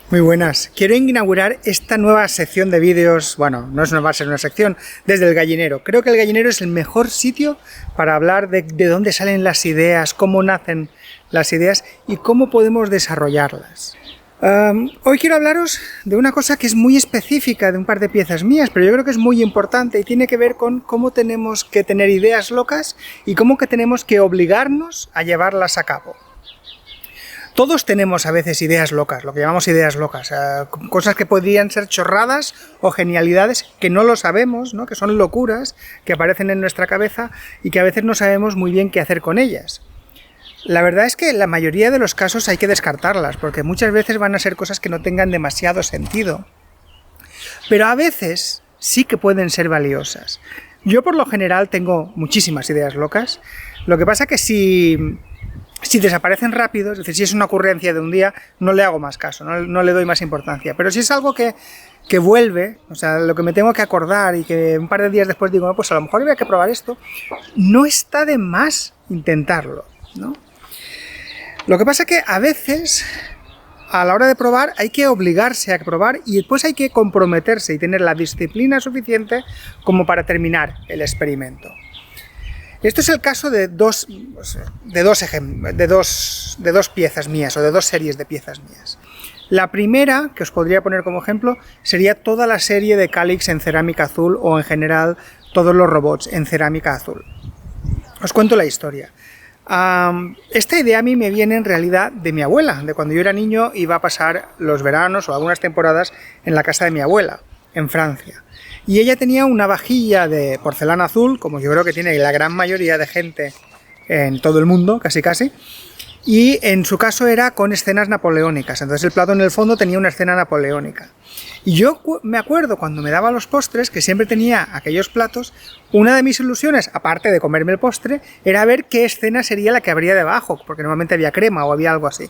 Muy buenas. Quiero inaugurar esta nueva sección de vídeos, bueno, no va a ser una sección, desde el gallinero. Creo que el gallinero es el mejor sitio para hablar de dónde salen las ideas, cómo nacen las ideas y cómo podemos desarrollarlas. Hoy quiero hablaros de una cosa que es muy específica de un par de piezas mías, pero yo creo que es muy importante y tiene que ver con cómo tenemos que tener ideas locas y cómo que tenemos que obligarnos a llevarlas a cabo. Todos tenemos a veces ideas locas, lo que llamamos ideas locas, cosas que podrían ser chorradas o genialidades que no lo sabemos, ¿no? Que son locuras que aparecen en nuestra cabeza y que a veces no sabemos muy bien qué hacer con ellas. La verdad es que en la mayoría de los casos hay que descartarlas, porque muchas veces van a ser cosas que no tengan demasiado sentido. Pero a veces sí que pueden ser valiosas. Yo por lo general tengo muchísimas ideas locas, lo que pasa que si desaparecen rápido, es decir, si es una ocurrencia de un día, no le hago más caso, no le doy más importancia. Pero si es algo que vuelve, o sea, lo que me tengo que acordar y que un par de días después digo, pues a lo mejor habría que probar esto, no está de más intentarlo, ¿no? Lo que pasa es que a veces, a la hora de probar, hay que obligarse a probar y después hay que comprometerse y tener la disciplina suficiente como para terminar el experimento. Esto es el caso de dos piezas mías o de dos series de piezas mías. La primera, que os podría poner como ejemplo, sería toda la serie de Calix en cerámica azul o en general todos los robots en cerámica azul. Os cuento la historia. Esta idea a mí me viene en realidad de mi abuela, de cuando yo era niño iba a pasar los veranos o algunas temporadas en la casa de mi abuela, en Francia. Y ella tenía una vajilla de porcelana azul, como yo creo que tiene la gran mayoría de gente en todo el mundo, casi casi, y en su caso era con escenas napoleónicas, entonces el plato en el fondo tenía una escena napoleónica. Y yo me acuerdo cuando me daba los postres, que siempre tenía aquellos platos, una de mis ilusiones, aparte de comerme el postre, era ver qué escena sería la que habría debajo, porque normalmente había crema o había algo así.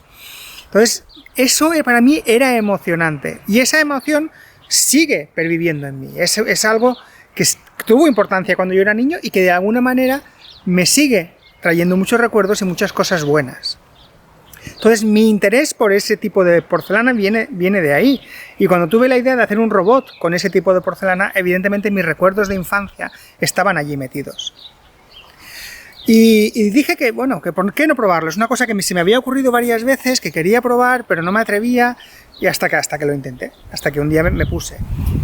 Entonces, eso para mí era emocionante, y esa emoción sigue perviviendo en mí. Es algo que tuvo importancia cuando yo era niño y que de alguna manera me sigue trayendo muchos recuerdos y muchas cosas buenas. Entonces mi interés por ese tipo de porcelana viene de ahí. Y cuando tuve la idea de hacer un robot con ese tipo de porcelana, evidentemente mis recuerdos de infancia estaban allí metidos. Y dije que, bueno, que por qué no probarlo. Es una cosa que se me había ocurrido varias veces, que quería probar, pero no me atrevía, y hasta que lo intenté, hasta que un día me puse.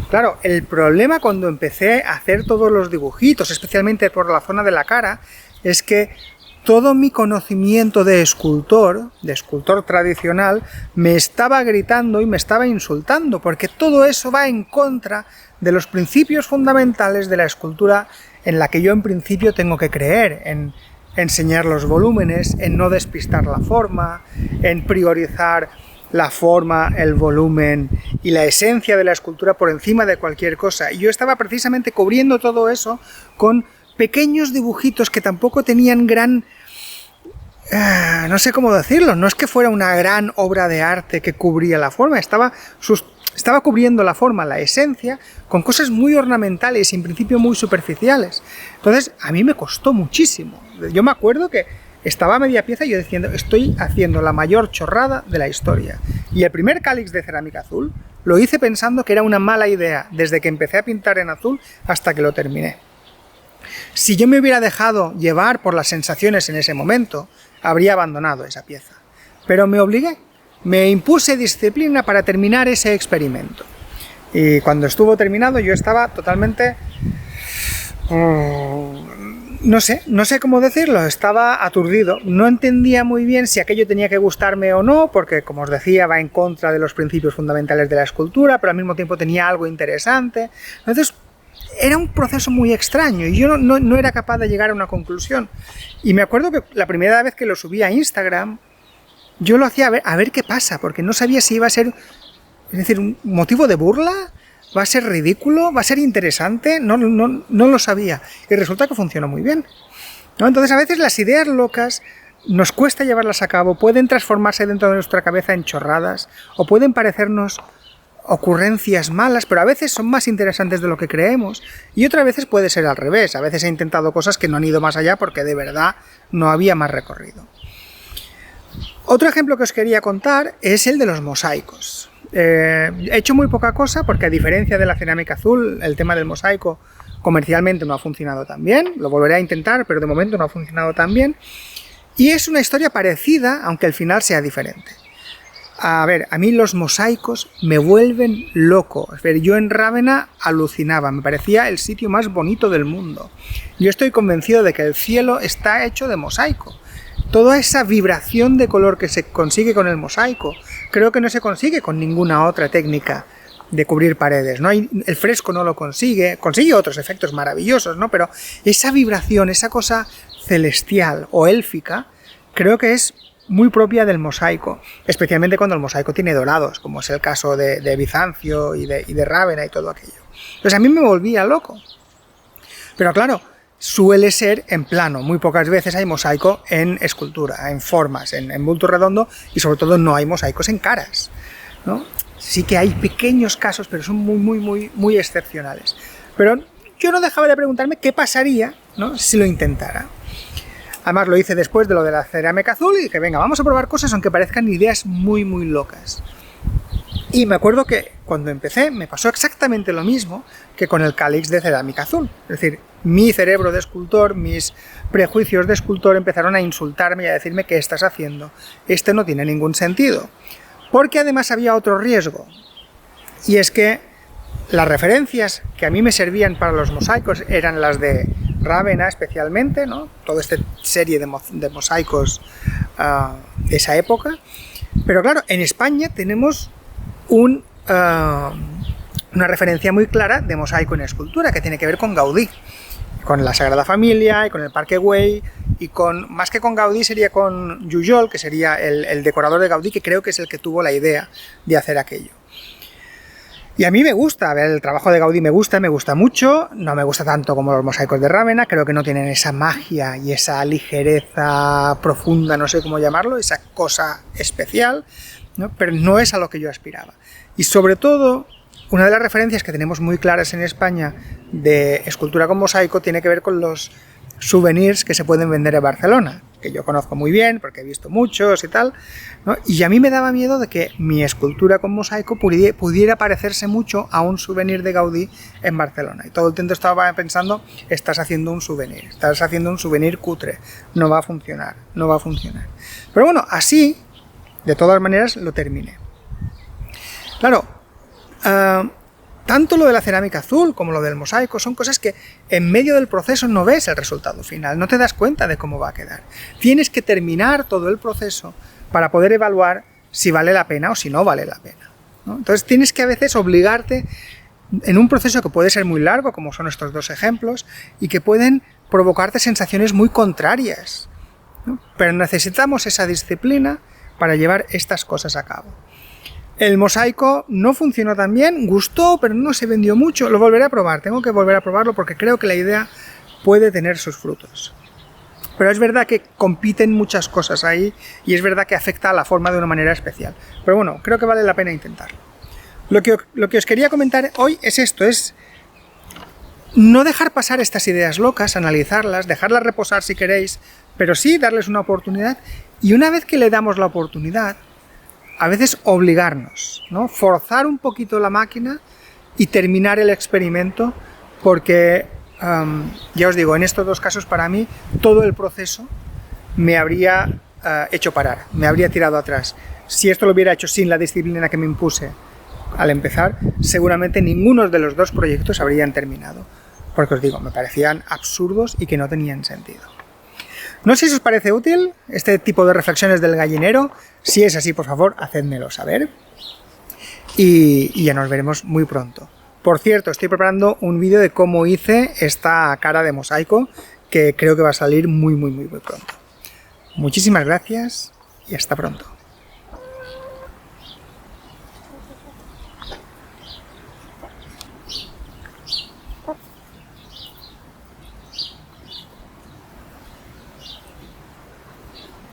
Claro, el problema cuando empecé a hacer todos los dibujitos, especialmente por la zona de la cara, es que todo mi conocimiento de escultor tradicional, me estaba gritando y me estaba insultando, porque todo eso va en contra de los principios fundamentales de la escultura en la que yo en principio tengo que creer, en enseñar los volúmenes, en no despistar la forma, en priorizar la forma, el volumen y la esencia de la escultura por encima de cualquier cosa. Y yo estaba precisamente cubriendo todo eso con pequeños dibujitos que tampoco tenían gran... no sé cómo decirlo, no es que fuera una gran obra de arte que cubría la forma, estaba cubriendo la forma, la esencia, con cosas muy ornamentales y en principio muy superficiales. Entonces, a mí me costó muchísimo. Yo me acuerdo que estaba a media pieza y yo diciendo, estoy haciendo la mayor chorrada de la historia. Y el primer cáliz de cerámica azul lo hice pensando que era una mala idea, desde que empecé a pintar en azul hasta que lo terminé. Si yo me hubiera dejado llevar por las sensaciones en ese momento, habría abandonado esa pieza. Pero me obligué, me impuse disciplina para terminar ese experimento. Y cuando estuvo terminado yo estaba totalmente... No sé cómo decirlo, estaba aturdido. No entendía muy bien si aquello tenía que gustarme o no, porque, como os decía, va en contra de los principios fundamentales de la escultura, pero al mismo tiempo tenía algo interesante. Entonces, era un proceso muy extraño y yo no era capaz de llegar a una conclusión. Y me acuerdo que la primera vez que lo subí a Instagram, yo lo hacía a ver qué pasa, porque no sabía si iba a ser, es decir, un motivo de burla, va a ser ridículo, va a ser interesante, no lo sabía. Y resulta que funcionó muy bien, ¿no? Entonces a veces las ideas locas nos cuesta llevarlas a cabo, pueden transformarse dentro de nuestra cabeza en chorradas, o pueden parecernos ocurrencias malas, pero a veces son más interesantes de lo que creemos, y otras veces puede ser al revés. A veces he intentado cosas que no han ido más allá porque de verdad no había más recorrido. Otro ejemplo que os quería contar es el de los mosaicos. He hecho muy poca cosa porque, a diferencia de la cerámica azul, el tema del mosaico comercialmente no ha funcionado tan bien. Lo volveré a intentar, pero de momento no ha funcionado tan bien. Y es una historia parecida, aunque el final sea diferente. A ver, a mí los mosaicos me vuelven loco. Es ver, yo en Rávena alucinaba, me parecía el sitio más bonito del mundo. Yo estoy convencido de que el cielo está hecho de mosaico. Toda esa vibración de color que se consigue con el mosaico, creo que no se consigue con ninguna otra técnica de cubrir paredes. El fresco no lo consigue otros efectos maravillosos, ¿no? Pero esa vibración, esa cosa celestial o élfica, creo que es muy propia del mosaico, especialmente cuando el mosaico tiene dorados, como es el caso de Bizancio y de Rávena y todo aquello. Entonces a mí me volvía loco. Pero claro, suele ser en plano, muy pocas veces hay mosaico en escultura, en formas, en bulto redondo, y sobre todo no hay mosaicos en caras, ¿no? Sí que hay pequeños casos, pero son muy excepcionales. Pero yo no dejaba de preguntarme qué pasaría, ¿no?, si lo intentara. Además lo hice después de lo de la cerámica azul y dije, venga, vamos a probar cosas aunque parezcan ideas muy locas. Y me acuerdo que cuando empecé me pasó exactamente lo mismo que con el cáliz de cerámica azul. Es decir, mi cerebro de escultor, mis prejuicios de escultor empezaron a insultarme y a decirme, ¿qué estás haciendo? Este no tiene ningún sentido. Porque además había otro riesgo. Y es que las referencias que a mí me servían para los mosaicos eran las de Rávena especialmente, ¿no? Toda esta serie de mosaicos de esa época. Pero claro, en España tenemos una referencia muy clara de mosaico en escultura, que tiene que ver con Gaudí, con la Sagrada Familia y con el Parque Güell, y más que con Gaudí sería con Jujol, que sería el decorador de Gaudí, que creo que es el que tuvo la idea de hacer aquello. Y a mí me gusta, a ver, el trabajo de Gaudí me gusta mucho, no me gusta tanto como los mosaicos de Rávena, creo que no tienen esa magia y esa ligereza profunda, no sé cómo llamarlo, esa cosa especial, ¿no? Pero no es a lo que yo aspiraba. Y sobre todo, una de las referencias que tenemos muy claras en España de escultura con mosaico tiene que ver con los souvenirs que se pueden vender en Barcelona, que yo conozco muy bien porque he visto muchos y tal, ¿no? Y a mí me daba miedo de que mi escultura con mosaico pudiera parecerse mucho a un souvenir de Gaudí en Barcelona. Y todo el tiempo estaba pensando, estás haciendo un souvenir cutre, no va a funcionar. Pero bueno, así, de todas maneras, lo terminé. Claro, tanto lo de la cerámica azul como lo del mosaico son cosas que en medio del proceso no ves el resultado final, no te das cuenta de cómo va a quedar. Tienes que terminar todo el proceso para poder evaluar si vale la pena o si no vale la pena, ¿no? Entonces tienes que a veces obligarte en un proceso que puede ser muy largo, como son estos dos ejemplos, y que pueden provocarte sensaciones muy contrarias, ¿no? Pero necesitamos esa disciplina para llevar estas cosas a cabo. El mosaico no funcionó tan bien, gustó, pero no se vendió mucho. Lo volveré a probar, tengo que volver a probarlo porque creo que la idea puede tener sus frutos. Pero es verdad que compiten muchas cosas ahí y es verdad que afecta a la forma de una manera especial. Pero bueno, creo que vale la pena intentarlo. Lo que os quería comentar hoy es esto, es no dejar pasar estas ideas locas, analizarlas, dejarlas reposar si queréis, pero sí darles una oportunidad, y una vez que le damos la oportunidad, a veces obligarnos, ¿no? Forzar un poquito la máquina y terminar el experimento, porque ya os digo, en estos dos casos para mí todo el proceso me habría hecho parar, me habría tirado atrás. Si esto lo hubiera hecho sin la disciplina que me impuse al empezar, seguramente ninguno de los dos proyectos habrían terminado, porque os digo, me parecían absurdos y que no tenían sentido. No sé si os parece útil este tipo de reflexiones del gallinero. Si es así, por favor, hacedmelo saber. Y ya nos veremos muy pronto. Por cierto, estoy preparando un vídeo de cómo hice esta cara de mosaico, que creo que va a salir muy pronto. Muchísimas gracias y hasta pronto.